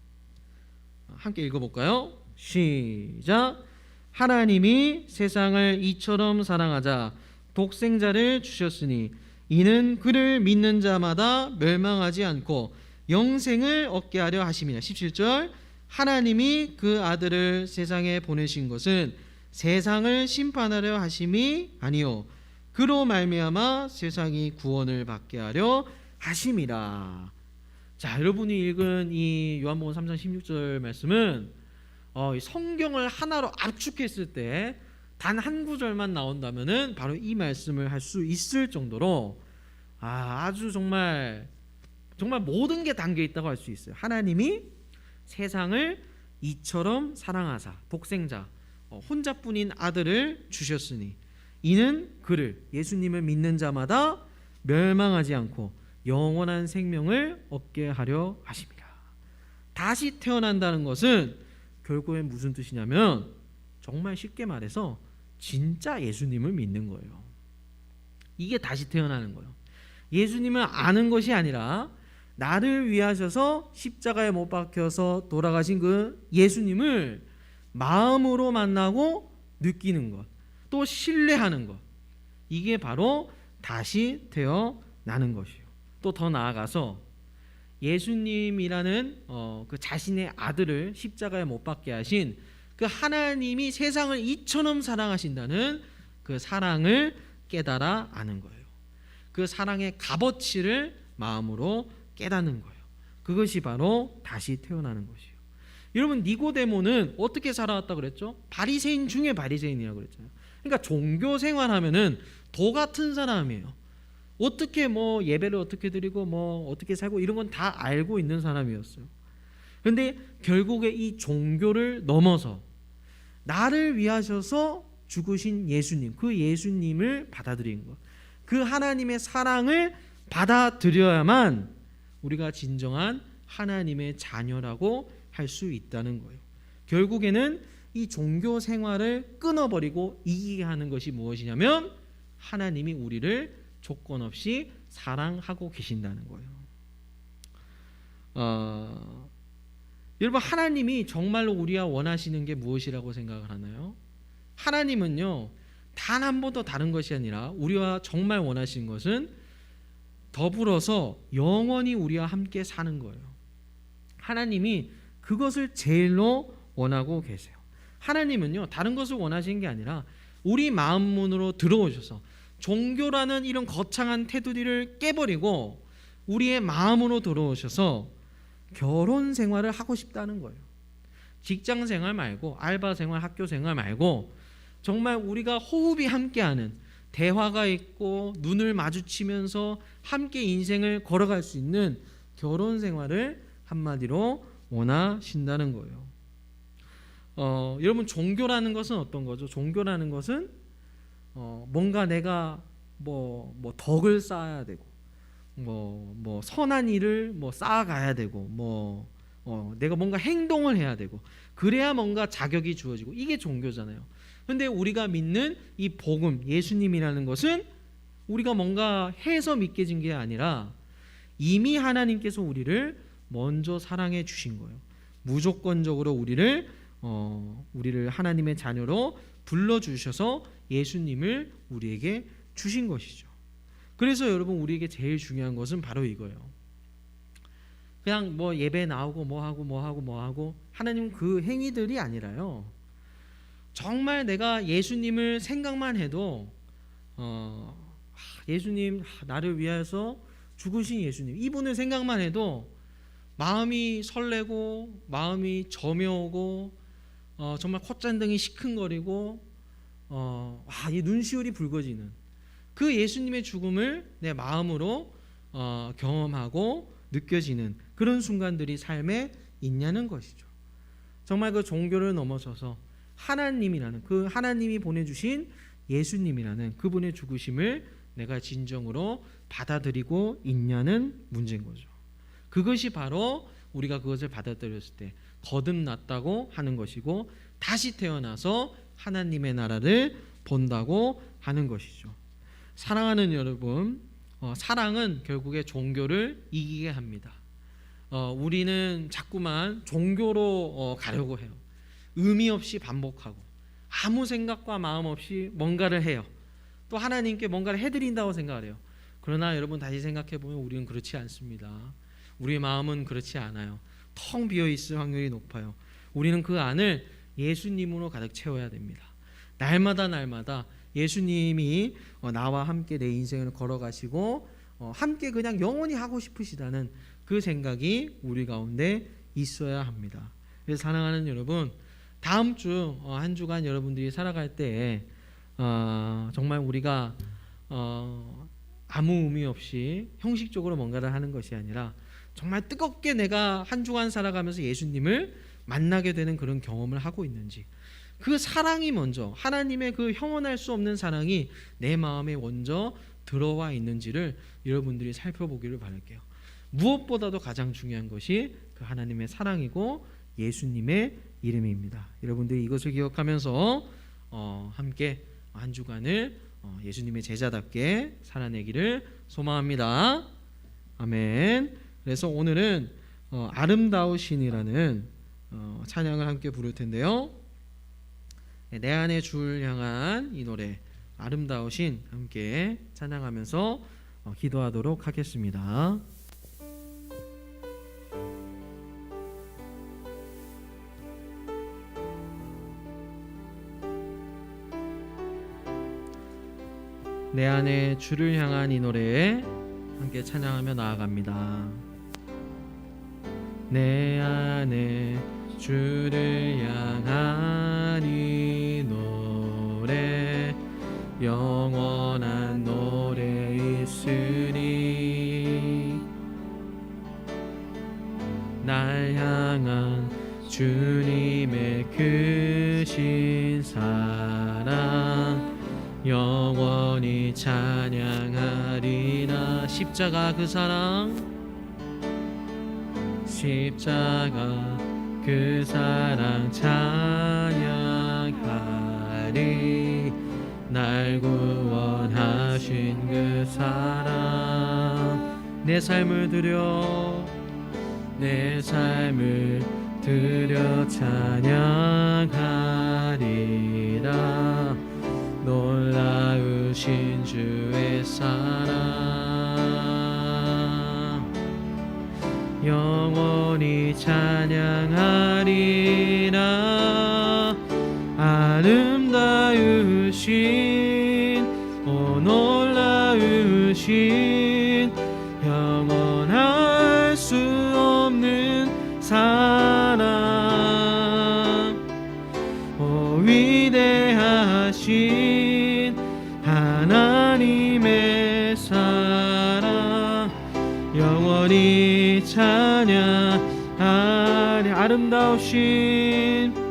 함께 읽어볼까요? 시작. 하나님이 세상을 이처럼 사랑하자 독생자를 주셨으니 이는 그를 믿는 자마다 멸망하지 않고 영생을 얻게 하려 하심이라. 17절. 하나님이 그 아들을 세상에 보내신 것은 세상을 심판하려 하심이 아니요 그로 말미암아 세상이 구원을 받게 하려 하심이라. 자, 여러분이 읽은 이 요한복음 3장 16절 말씀은 이 성경을 하나로 압축했을 때 단 한 구절만 나온다면은 바로 이 말씀을 할 수 있을 정도로 아주 정말 모든 게 담겨 있다고 할 수 있어요. 하나님이 세상을 이처럼 사랑하사 독생자 혼자뿐인 아들을 주셨으니 이는 그를 예수님을 믿는 자마다 멸망하지 않고 영원한 생명을 얻게 하려 하십니다. 다시 태어난다는 것은 결국엔 무슨 뜻이냐면 정말 쉽게 말해서 진짜 예수님을 믿는 거예요. 이게 다시 태어나는 거예요. 예수님을 아는 것이 아니라 나를 위하셔서 십자가에 못 박혀서 돌아가신 그 예수님을 마음으로 만나고 느끼는 것, 또 신뢰하는 것, 이게 바로 다시 태어나는 것이에요. 또 더 나아가서 예수님이라는 그 자신의 아들을 십자가에 못 박게 하신 그 하나님이 세상을 이처럼 사랑하신다는 그 사랑을 깨달아 아는 거예요. 그 사랑의 값어치를 마음으로 깨닫는 거예요. 그것이 바로 다시 태어나는 것이에요. 여러분, 니고데모는 어떻게 살아왔다 그랬죠? 바리새인 중에 바리새인이라고 그랬잖아요. 그러니까 종교 생활하면은 도 같은 사람이에요. 어떻게 뭐 예배를 어떻게 드리고 뭐 어떻게 살고 이런 건 다 알고 있는 사람이었어요. 그런데 결국에 이 종교를 넘어서 나를 위하셔서 죽으신 예수님, 그 예수님을 받아들인 것, 그 하나님의 사랑을 받아들여야만 우리가 진정한 하나님의 자녀라고 할 수 있다는 거예요. 결국에는 이 종교 생활을 끊어버리고 이기게 하는 것이 무엇이냐면 하나님이 우리를 조건 없이 사랑하고 계신다는 거예요. 여러분, 하나님이 정말로 우리가 원하시는 게 무엇이라고 생각을 하나요? 하나님은요, 단 한 번도 다른 것이 아니라 우리와 정말 원하시는 것은 더불어서 영원히 우리와 함께 사는 거예요. 하나님이 그것을 제일로 원하고 계세요. 하나님은요, 다른 것을 원하시는 게 아니라 우리 마음 문으로 들어오셔서 종교라는 이런 거창한 테두리를 깨버리고 우리의 마음으로 들어오셔서 결혼 생활을 하고 싶다는 거예요. 직장 생활 말고 알바 생활, 학교 생활 말고 정말 우리가 호흡이 함께하는, 대화가 있고 눈을 마주치면서 함께 인생을 걸어갈 수 있는 결혼 생활을 한마디로 원하신다는 거예요. 여러분, 종교라는 것은 어떤 거죠? 종교라는 것은 뭔가 내가 뭐 덕을 쌓아야 되고 뭐 선한 일을 쌓아가야 되고 내가 뭔가 행동을 해야 되고 그래야 뭔가 자격이 주어지고, 이게 종교잖아요. 근데 우리가 믿는 이 복음, 예수님이라는 것은 우리가 뭔가 해서 믿게 진 게 아니라 이미 하나님께서 우리를 먼저 사랑해 주신 거예요. 무조건적으로 우리를 하나님의 자녀로 불러주셔서 예수님을 우리에게 주신 것이죠. 그래서 여러분, 우리에게 제일 중요한 것은 바로 이거예요. 그냥 뭐 예배 나오고 뭐 하고 하나님 그 행위들이 아니라요, 정말 내가 예수님을 생각만 해도 예수님, 나를 위해서 죽으신 예수님, 이분을 생각만 해도 마음이 설레고 마음이 저며오고 정말 콧잔등이 시큰거리고 이 눈시울이 붉어지는 그 예수님의 죽음을 내 마음으로 경험하고 느껴지는 그런 순간들이 삶에 있냐는 것이죠. 정말 그 종교를 넘어서서 하나님이라는, 그 하나님이 보내주신 예수님이라는 그분의 죽으심을 내가 진정으로 받아들이고 있냐는 문제인 거죠. 그것이 바로 우리가 그것을 받아들였을 때 거듭났다고 하는 것이고, 다시 태어나서 하나님의 나라를 본다고 하는 것이죠. 사랑하는 여러분, 사랑은 결국에 종교를 이기게 합니다. 우리는 자꾸만 종교로 가려고 해요. 의미 없이 반복하고 아무 생각과 마음 없이 뭔가를 해요. 또 하나님께 뭔가를 해드린다고 생각을 해요. 그러나 여러분, 다시 생각해 보면 우리는 그렇지 않습니다. 우리의 마음은 그렇지 않아요. 텅 비어 있을 확률이 높아요. 우리는 그 안을 예수님으로 가득 채워야 됩니다. 날마다 예수님이 나와 함께 내 인생을 걸어가시고 함께 그냥 영원히 하고 싶으시다는 그 생각이 우리 가운데 있어야 합니다. 그래서 사랑하는 여러분, 다음 주 한 주간 여러분들이 살아갈 때 정말 우리가 아무 의미 없이 형식적으로 뭔가를 하는 것이 아니라 정말 뜨겁게 내가 한 주간 살아가면서 예수님을 만나게 되는 그런 경험을 하고 있는지, 그 사랑이 먼저, 하나님의 그 형언할 수 없는 사랑이 내 마음에 먼저 들어와 있는지를 여러분들이 살펴보기를 바랄게요. 무엇보다도 가장 중요한 것이 그 하나님의 사랑이고 예수님의 이름입니다. 여러분들이 이것을 기억하면서 함께 한 주간을 예수님의 제자답게 살아내기를 소망합니다. 아멘. 그래서 오늘은 아름다우신이라는 찬양을 함께 부를 텐데요. 내 안에 주를 향한 이 노래 아름다우신 함께 찬양하면서 기도하도록 하겠습니다. 내 안에 주를 향한 이 노래 함께 찬양하며 나아갑니다. 내 안에 주를 향한 이 노래 영원한 노래 있으니 날 향한 주님의 크신 사랑 영원히 찬양하리라. 십자가 그 사랑, 십자가 그 사랑 찬양하리. 날 구원하신 그 사랑, 내 삶을 드려 찬양하리라. 놀라우신 주의 사랑 영원히 찬양하리라. 아름다우신 놀라우신 영원할 수 없는 사랑 위대하신 하나님의 사랑 영원히 찬양하리. 아름다우신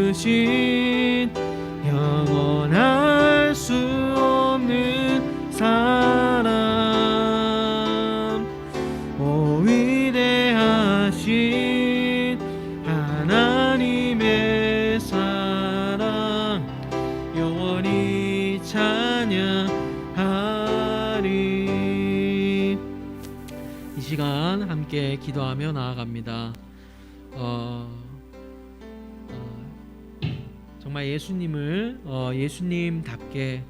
놀라우신 영원할 수 없는 사랑 위대하신 하나님의 사랑 영원히 찬양하리. 이 시간 함께 기도하며 나아갑니다. 정말 예수님을 예수님답게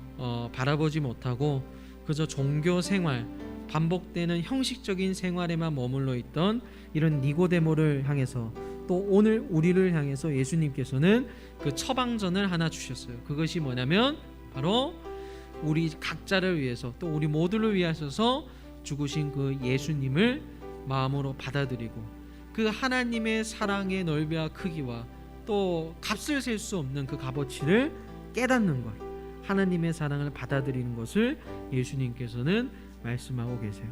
바라보지 못하고 그저 종교 생활, 반복되는 형식적인 생활에만 머물러 있던 이런 니고데모를 향해서, 또 오늘 우리를 향해서 예수님께서는 그 처방전을 하나 주셨어요. 그것이 뭐냐면 바로 우리 각자를 위해서, 또 우리 모두를 위하셔서 죽으신 그 예수님을 마음으로 받아들이고 그 하나님의 사랑의 넓이와 크기와 또 값을 셀 수 없는 그 값어치를 깨닫는 것, 하나님의 사랑을 받아들이는 것을 예수님께서는 말씀하고 계세요.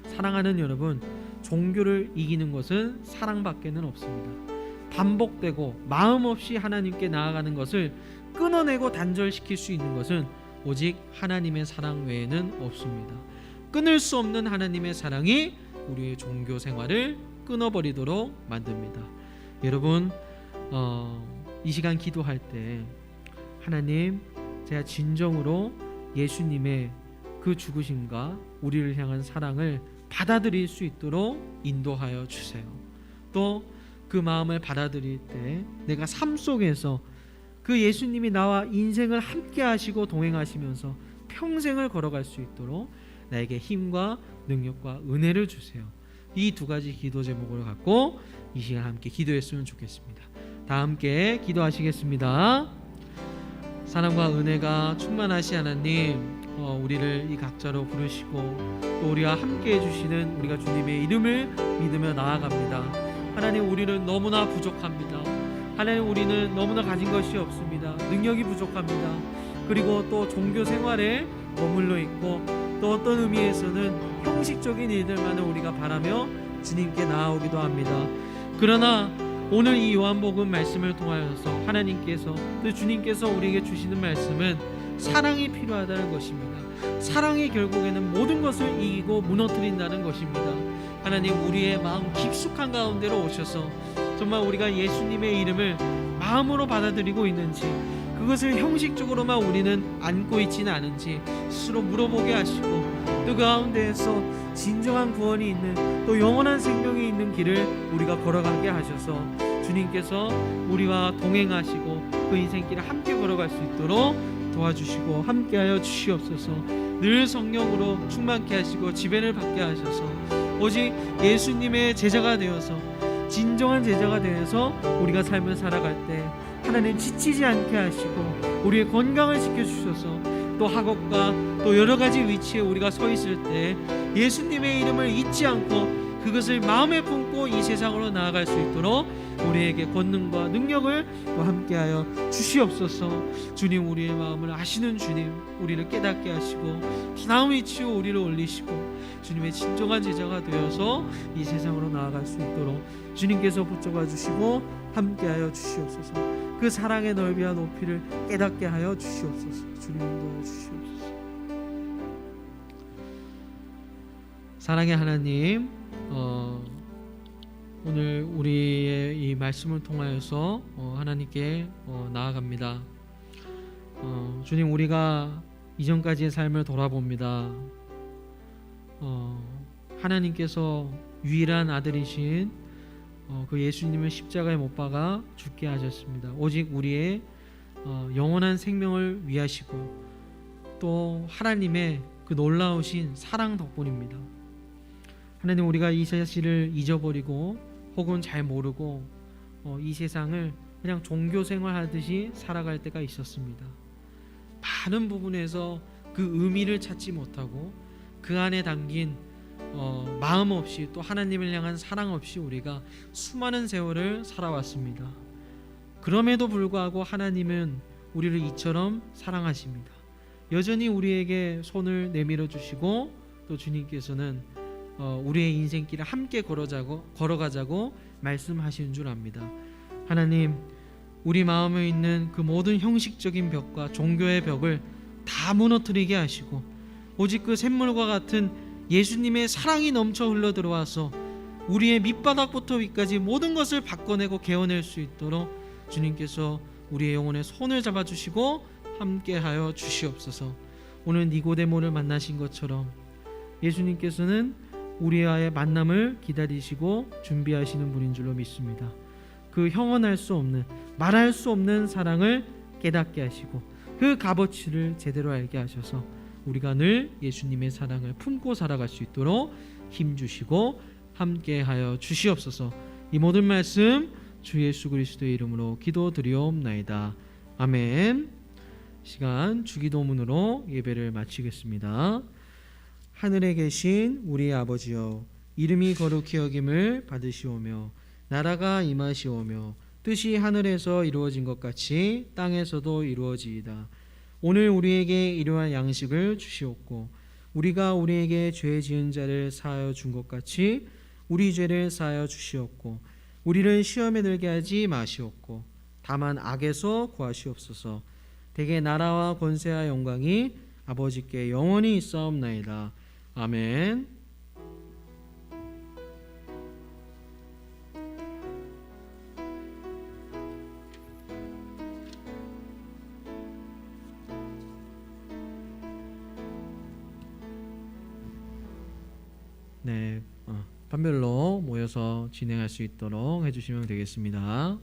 사랑하는 여러분, 종교를 이기는 것은 사랑밖에는 없습니다. 반복되고 마음 없이 하나님께 나아가는 것을 끊어내고 단절시킬 수 있는 것은 오직 하나님의 사랑 외에는 없습니다. 끊을 수 없는 하나님의 사랑이 우리의 종교 생활을 끊어버리도록 만듭니다. 여러분, 이 시간 기도할 때 하나님, 제가 진정으로 예수님의 그 죽으심과 우리를 향한 사랑을 받아들일 수 있도록 인도하여 주세요. 또 그 마음을 받아들일 때 내가 삶 속에서 그 예수님이 나와 인생을 함께 하시고 동행하시면서 평생을 걸어갈 수 있도록 나에게 힘과 능력과 은혜를 주세요. 이 두 가지 기도 제목을 갖고 이 시간 함께 기도했으면 좋겠습니다. 다 함께 기도하시겠습니다. 사랑과 은혜가 충만하신 하나님, 우리를 이 각자로 부르시고 또 우리와 함께 해주시는 우리가 주님의 이름을 믿으며 나아갑니다. 하나님, 우리는 너무나 부족합니다. 하나님, 우리는 너무나 가진 것이 없습니다. 능력이 부족합니다. 그리고 또 종교 생활에 머물러 있고 또 어떤 의미에서는 형식적인 일들만을 우리가 바라며 주님께 나아오기도 합니다. 그러나 오늘 이 요한복음 말씀을 통하여서 하나님께서 또 주님께서 우리에게 주시는 말씀은 사랑이 필요하다는 것입니다. 사랑이 결국에는 모든 것을 이기고 무너뜨린다는 것입니다. 하나님, 우리의 마음 깊숙한 가운데로 오셔서 정말 우리가 예수님의 이름을 마음으로 받아들이고 있는지, 그것을 형식적으로만 우리는 안고 있지는 않은지 스스로 물어보게 하시고, 또 그 가운데에서 진정한 구원이 있는 또 영원한 생명이 있는 길을 우리가 걸어가게 하셔서 주님께서 우리와 동행하시고 그 인생길을 함께 걸어갈 수 있도록 도와주시고 함께하여 주시옵소서. 늘 성령으로 충만케 하시고 지배를 받게 하셔서 오직 예수님의 제자가 되어서, 진정한 제자가 되어서 우리가 삶을 살아갈 때 하나님 지치지 않게 하시고 우리의 건강을 지켜주셔서, 또 학업과 또 여러 가지 위치에 우리가 서 있을 때 예수님의 이름을 잊지 않고 그것을 마음에 품고 이 세상으로 나아갈 수 있도록 우리에게 권능과 능력을 또 함께하여 주시옵소서. 주님, 우리의 마음을 아시는 주님, 우리를 깨닫게 하시고 다음 위치로 우리를 올리시고 주님의 진정한 제자가 되어서 이 세상으로 나아갈 수 있도록 주님께서 붙잡아 주시고 함께하여 주시옵소서. 그 사랑의 넓이와 높이를 깨닫게 하여 주시옵소서. 주님 인도하여 주시옵소서. 사랑의 하나님, 오늘 우리의 이 말씀을 통하여서 하나님께 나아갑니다. 주님, 우리가 이전까지의 삶을 돌아봅니다. 하나님께서 유일한 아들이신 그 예수님을 십자가에 못 박아 죽게 하셨습니다. 오직 우리의 영원한 생명을 위하시고 또 하나님의 그 놀라우신 사랑 덕분입니다. 하나님, 우리가 이 사실을 잊어버리고 혹은 잘 모르고 이 세상을 그냥 종교 생활하듯이 살아갈 때가 있었습니다. 많은 부분에서 그 의미를 찾지 못하고 그 안에 담긴 마음 없이 또 하나님을 향한 사랑 없이 우리가 수많은 세월을 살아왔습니다. 그럼에도 불구하고 하나님은 우리를 이처럼 사랑하십니다. 여전히 우리에게 손을 내밀어 주시고 또 주님께서는 우리의 인생길을 함께 걸어가자고 말씀하시는 줄 압니다. 하나님, 우리 마음에 있는 그 모든 형식적인 벽과 종교의 벽을 다 무너뜨리게 하시고 오직 그 샘물과 같은 예수님의 사랑이 넘쳐 흘러들어와서 우리의 밑바닥부터 위까지 모든 것을 바꿔내고 개어낼 수 있도록 주님께서 우리의 영혼의 손을 잡아주시고 함께하여 주시옵소서. 오늘 니고데모를 만나신 것처럼 예수님께서는 우리와의 만남을 기다리시고 준비하시는 분인 줄로 믿습니다. 그 형언할 수 없는, 말할 수 없는 사랑을 깨닫게 하시고 그 값어치를 제대로 알게 하셔서 우리가 늘 예수님의 사랑을 품고 살아갈 수 있도록 힘주시고 함께하여 주시옵소서. 이 모든 말씀 주 예수 그리스도의 이름으로 기도드리옵나이다. 아멘. 시간 주기도문으로 예배를 마치겠습니다. 하늘에 계신 우리 아버지여, 이름이 거룩히 여김을 받으시오며 나라가 임하시오며 뜻이 하늘에서 이루어진 것 같이 땅에서도 이루어지이다. 오늘 우리에게 일용할 양식을 주시옵고 우리가 우리에게 죄 지은 자를 사하여 준 것 같이 우리 죄를 사하여 주시옵고 우리를 시험에 들게 하지 마시옵고 다만 악에서 구하시옵소서. 대개 나라와 권세와 영광이 아버지께 영원히 있사옵나이다. 아멘. 네, 반별로 모여서 진행할 수 있도록 해주시면 되겠습니다.